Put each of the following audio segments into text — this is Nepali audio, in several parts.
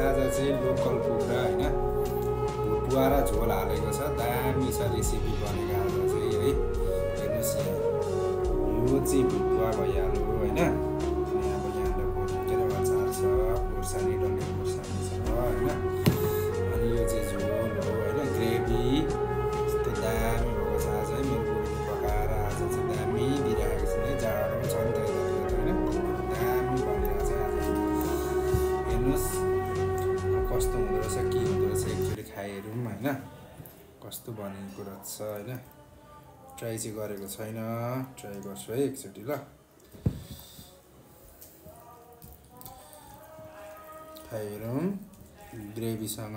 आज चाहिँ लोकल कुखुरा होइन भुटुवा र झोल हालेको छ। दामी छ रेसिपी बनेको आज चाहिँ है। हेर्नुहोस् यहाँ यो चाहिँ भुटुवा भइहाल्यो होइन। अनि अब यहाँनिर के अरे अचार छ, खोर्सानी डल्ले खोर्सानी छ होइन। अनि यो चाहिँ झोल हो होइन, ग्रेभी यस्तो दामी भएको छ आज है। मेरो बुढीले पकाएर आज चाहिँ दामी दिइराखेको छ है। जाडो छ नि त यतातिर होइन, दामी बनिरहेको छ आज। हेर्नुहोस् कस्तो हुँदो रहेछ, के हुँदो रहेछ, एकचोटि खाइहेरौँ होइन कस्तो बनेको रहेछ होइन। ट्राई चाहिँ गरेको छैन, ट्राई गर्छु है एकचोटि ल। खाइहेरौँ ग्रेभीसँग।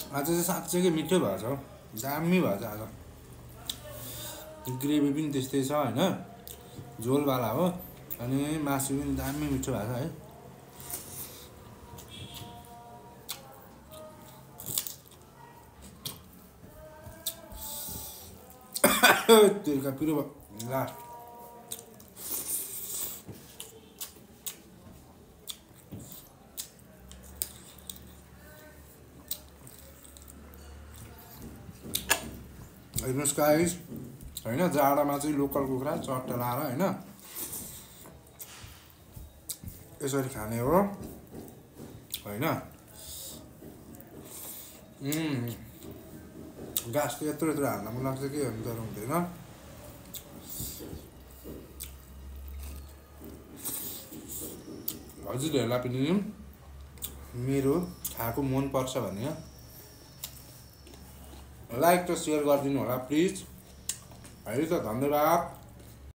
आज चाहिँ साँच्चैकै मिठो भएछ हौ, दामी भएछ आज। ग्रेभी पनि त्यस्तै छ होइन, झोलवाला हो। अनि मासु पनि दामी मिठो भएको छ है। तिर्का पिरो भयो ल। हेर्नुहोस् गाइस होइन, जाडोमा चाहिँ लोकल कुखुरा चट्टा लाएर होइन यसरी खाने हो होइन। गाँस त यत्रो यत्रो हाल्न मन लाग्छ कि अन्त हुँदैन। हजुरहरूलाई पनि मेरो खाएको मनपर्छ भने लाइक र सेयर गरिदिनु होला प्लिज है त। धन्यवाद।